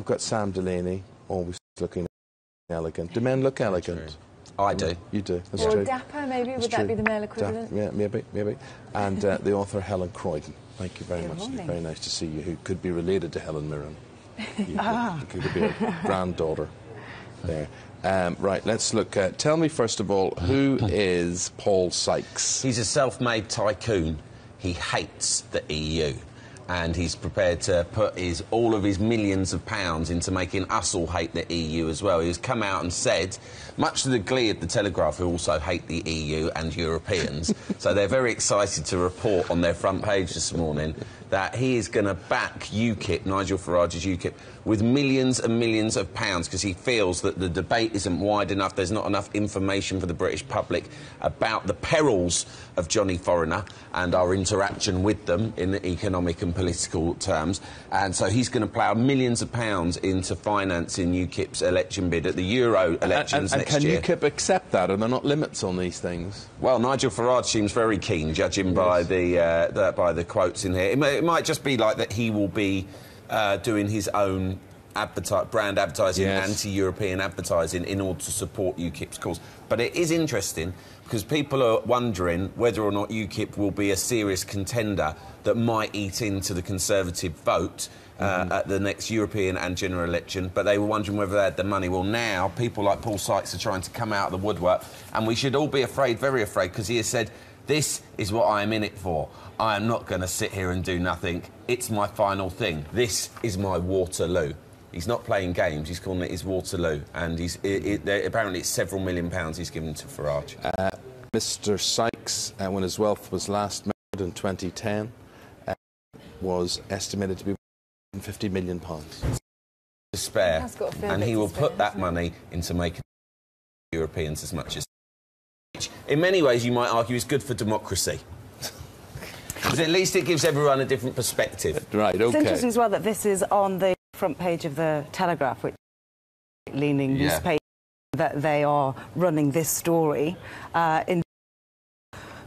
We've got Sam Delauney, always looking elegant. Do men look elegant? I do. You do. That's or true. dapper, maybe? That's Would that be the male equivalent? Yeah, maybe. And the author, Helen Croydon. Thank you very much. Morning. Very nice to see you, who could be related to Helen Mirren. You could be a granddaughter there. Right, let's look at... Tell me, first of all, who is Paul Sykes? He's a self-made tycoon. He hates the EU. And he's prepared to put all of his millions of pounds into making us all hate the EU as well. He's come out and said, much to the glee of the Telegraph, who also hate the EU and Europeans, so they're very excited to report on their front page this morning that he is going to back UKIP, Nigel Farage's UKIP, with millions and millions of pounds because he feels that the debate isn't wide enough, there's not enough information for the British public about the perils of Johnny Foreigner and our interaction with them in the economic and political terms. And so he's going to plough millions of pounds into financing UKIP's election bid at the Euro elections next year. And can UKIP accept that? Are there not limits on these things? Well, Nigel Farage seems very keen, judging by the quotes in here. It might just be like that he will be doing his own brand advertising, anti-European advertising, in order to support UKIP's cause. But it is interesting because people are wondering whether or not UKIP will be a serious contender that might eat into the Conservative vote at the next European and general election, but they were wondering whether they had the money. Well, now people like Paul Sykes are trying to come out of the woodwork, and we should all be afraid, very afraid, because he has said, this is what I am in it for. I am not going to sit here and do nothing. It's my final thing. This is my Waterloo. He's not playing games, he's calling it his Waterloo, and apparently it's several £million he's given to Farage. Mr Sykes, when his wealth was last measured in 2010, was estimated to be £50 million. To spare, and he will put that money into making Europeans as much as... In many ways, you might argue, is good for democracy. Because at least it gives everyone a different perspective. Right, OK. It's interesting as well that this is on the front page of the Telegraph, which is a leaning newspaper, that they are running this story,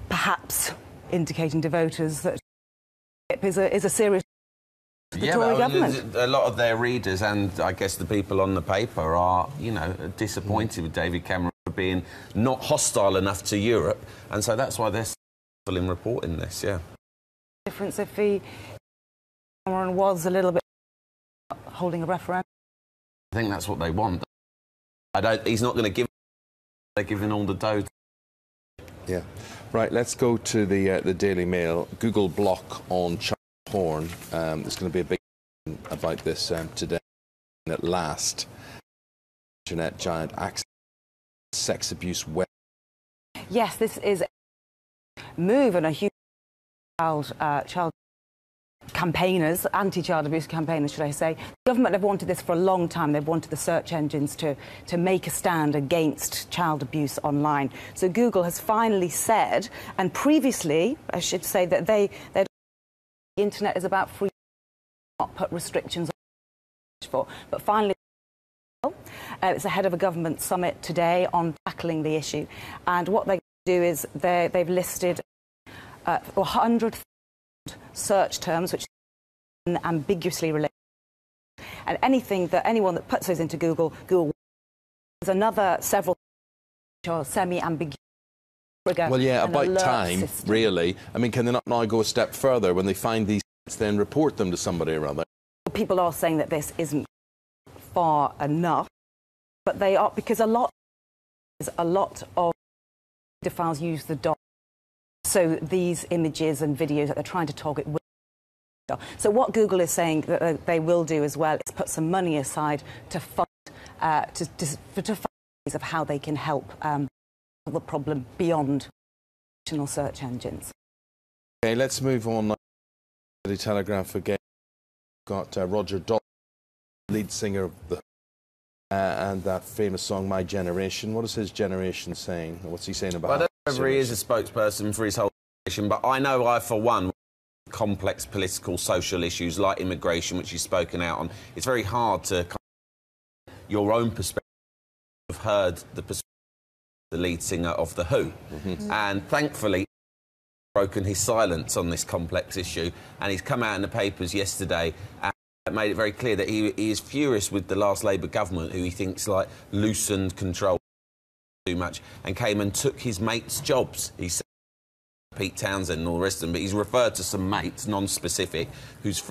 perhaps indicating to voters that it is a serious the Tory government. A lot of their readers and, I guess, the people on the paper are, you know, disappointed with David Cameron for being not hostile enough to Europe, and so that's why they're successful in reporting this, Difference if Cameron was a little bit holding a referendum. I think that's what they want. He's not going to give... They're giving all the dough. Yeah. Right, let's go to the Daily Mail. Google block on child porn. There's going to be a big thing about this today. At last, internet giant access sex abuse web. Yes, this is a move and a huge child campaigners, anti-child abuse campaigners, should I say. The government have wanted this for a long time. They've wanted the search engines to make a stand against child abuse online. So Google has finally said, and previously, I should say, that the internet is about free, not put restrictions on for. But finally, it's ahead of a government summit today on tackling the issue. And what they do is they've listed 100 search terms which are ambiguously related, and anyone that puts those into Google there's another several which are semi-ambiguous. Well, yeah, about time, system. Really. I mean, can they not now go a step further when they find these then report them to somebody or other? People are saying that this isn't far enough, but they are, because a lot of pedophiles use the dot. So these images and videos that they're trying to target will. So what Google is saying that they will do as well is put some money aside to fund ways of how they can help the problem beyond traditional search engines. Okay, let's move on now to the Telegraph again. We've got Roger Daltrey, lead singer of the and that famous song My Generation. What is his generation saying? What's he saying about? Well, I don't know whether he is a spokesperson for his whole generation, but I know for one, complex political, social issues like immigration, which he's spoken out on, it's very hard to your own perspective. I've heard the perspective of the lead singer of The Who, and thankfully broken his silence on this complex issue, and he's come out in the papers yesterday and made it very clear that he is furious with the last Labour government, who he thinks like loosened control too much and came and took his mates' jobs. He said Pete Townsend and all the rest of them, but he's referred to some mates, non-specific, whose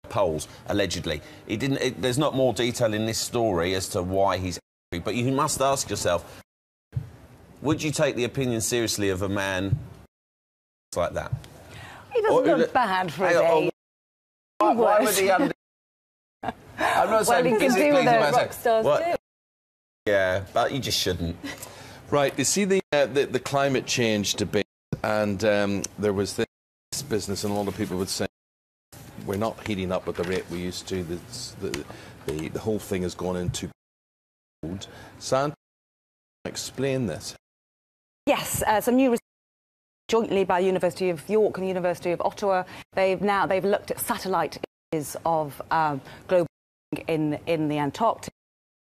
polls allegedly. He didn't. There's not more detail in this story as to why he's angry, but you must ask yourself: would you take the opinion seriously of a man like that? He doesn't look bad for his age. Why would he I'm not saying physically. Rock stars do. Yeah, but you just shouldn't. Right, you see the climate change debate, and there was this business, and a lot of people would say, we're not heating up at the rate we used to. The whole thing has gone into cold. Santa, explain this. Yes, some new research jointly by the University of York and the University of Ottawa. They've looked at satellite images of global warming in the Antarctic.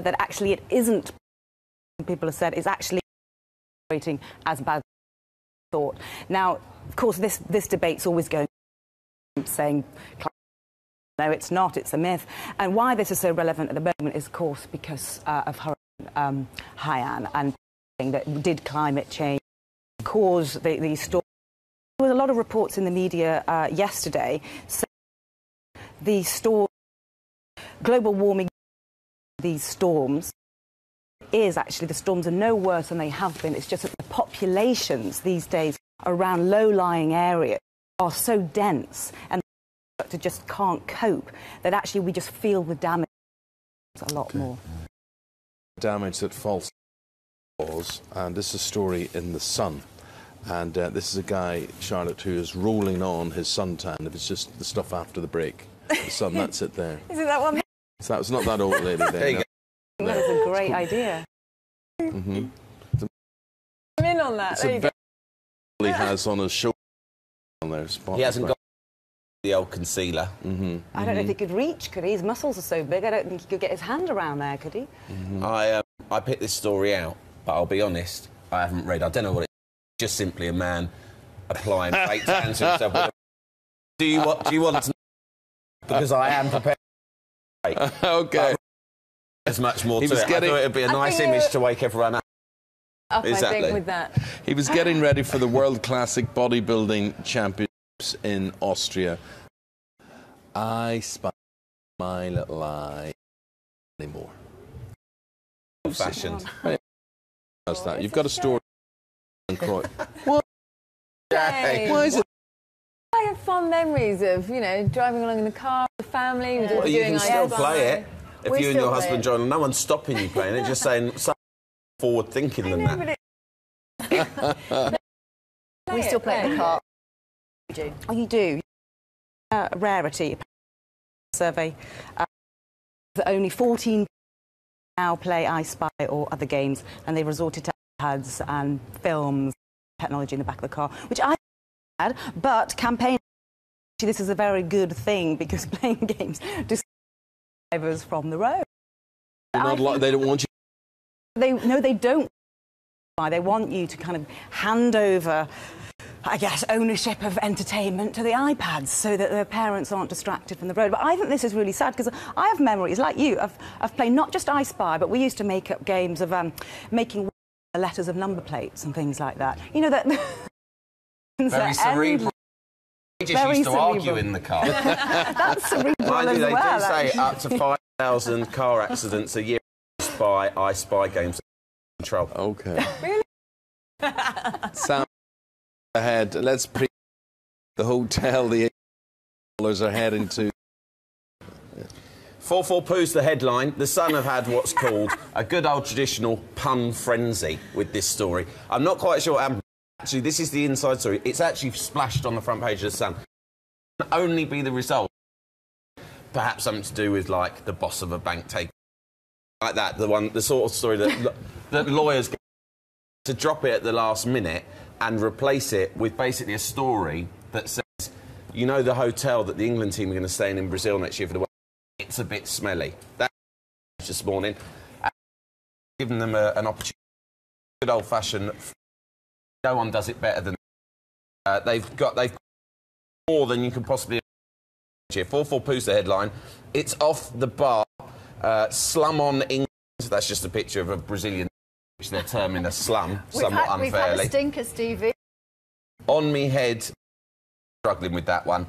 That actually it isn't. People have said it's actually operating as bad as thought. Now, of course, this debate's always going, saying no, it's not. It's a myth. And why this is so relevant at the moment is, of course, because of Hurricane Haiyan and that did climate change cause the storm. There was a lot of reports in the media yesterday saying the storm, global warming, these storms is actually, the storms are no worse than they have been. It's just that the populations these days around low-lying areas are so dense and the just can't cope that actually we just feel the damage a lot more. Damage that falls, and this is a story in The Sun. And this is a guy, Charlotte, who is rolling on his suntan. If it's just the stuff after the break. The Sun, that's it there. Is it that one? So that was not that old lady there. There you go. That is a great idea. Mm-hmm. I'm in on that. There you go. He has on his shoulder on there. He hasn't got the old concealer. Mm-hmm. I don't know if he could reach, could he? His muscles are so big, I don't think he could get his hand around there, could he? Mm-hmm. I picked this story out, but I'll be honest, I haven't read. I don't know what it is. Just simply a man applying fake tans to himself. Do you want to know? Because I am prepared. Okay. There's much more to it. Getting... I thought it would be a nice image to wake everyone up. Exactly. I think with that. He was getting ready for the World Classic Bodybuilding Championships in Austria. I spy my little eye anymore. Old-fashioned. How's that? You've got a story in Croydon. What? Why is it? I have fond memories of, you know, driving along in the car with the family. Well, you can still play it. If you and your husband join, no one's stopping you playing it, just saying something forward thinking than that. We still play the car. You do. Oh, you do? Rarity survey. That only 14 now play I Spy or other games, and they resorted to iPads and films, technology in the back of the car, which I had, but campaign. This is a very good thing because playing games discourages drivers from the road. They don't want you. They don't. They want you to kind of hand over, I guess, ownership of entertainment to the iPads so that their parents aren't distracted from the road. But I think this is really sad because I have memories, like you, of playing not just I Spy, but we used to make up games of making letters of number plates and things like that. You know, that... Very cerebral. We just used to argue in the car. That's cerebral as they well. They do say up to 5,000 car accidents a year by I Spy games. Control. Okay. Really? Sam, ahead. Let's pre the hotel. The $8 are heading to. 4-4 poos the headline. The Sun have had what's called a good old traditional pun frenzy with this story. I'm not quite sure what happened. Actually, this is the inside story. It's actually splashed on the front page of the Sun. It can only be the result. Perhaps something to do with, like, the boss of a bank taking... Like that, the sort of story that lawyers get to drop it at the last minute and replace it with basically a story that says, you know, the hotel that the England team are going to stay in Brazil next year for the World Cup, it's a bit smelly. That's this morning. Giving them an opportunity. Good old-fashioned... No one does it better than they've got more than you can possibly here. 442's the headline. It's off the bar. Slum on England. That's just a picture of a Brazilian, which they're terming a slum, somewhat unfairly. We've had a stinker, Stevie. On me head, struggling with that one.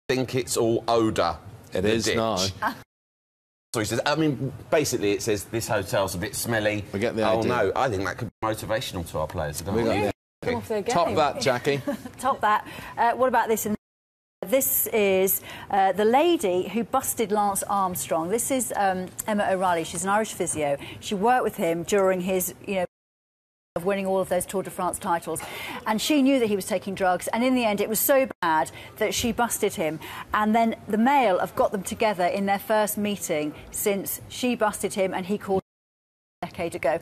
Think it's all odour. It is ditch. now. So he says, I mean, basically it says this hotel's a bit smelly. We get the idea. idea. Oh no, I think that could be motivational to our players. We got Come off their game. Top that, Jackie. Top that. What about this? This is the lady who busted Lance Armstrong. This is Emma O'Reilly. She's an Irish physio. She worked with him during his, of winning all of those Tour de France titles, and she knew that he was taking drugs, and in the end it was so bad that she busted him, and then the Mail have got them together in their first meeting since she busted him and he called a decade ago.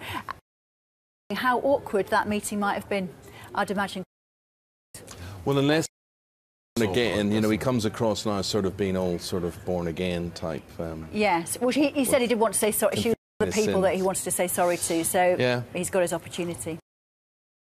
How awkward that meeting might have been, I'd imagine. Well, unless again, he comes across now as sort of being all sort of born again type. Yes, well, he said he did want to say sorry. She was the people that he wanted to say sorry to, so he's got his opportunity.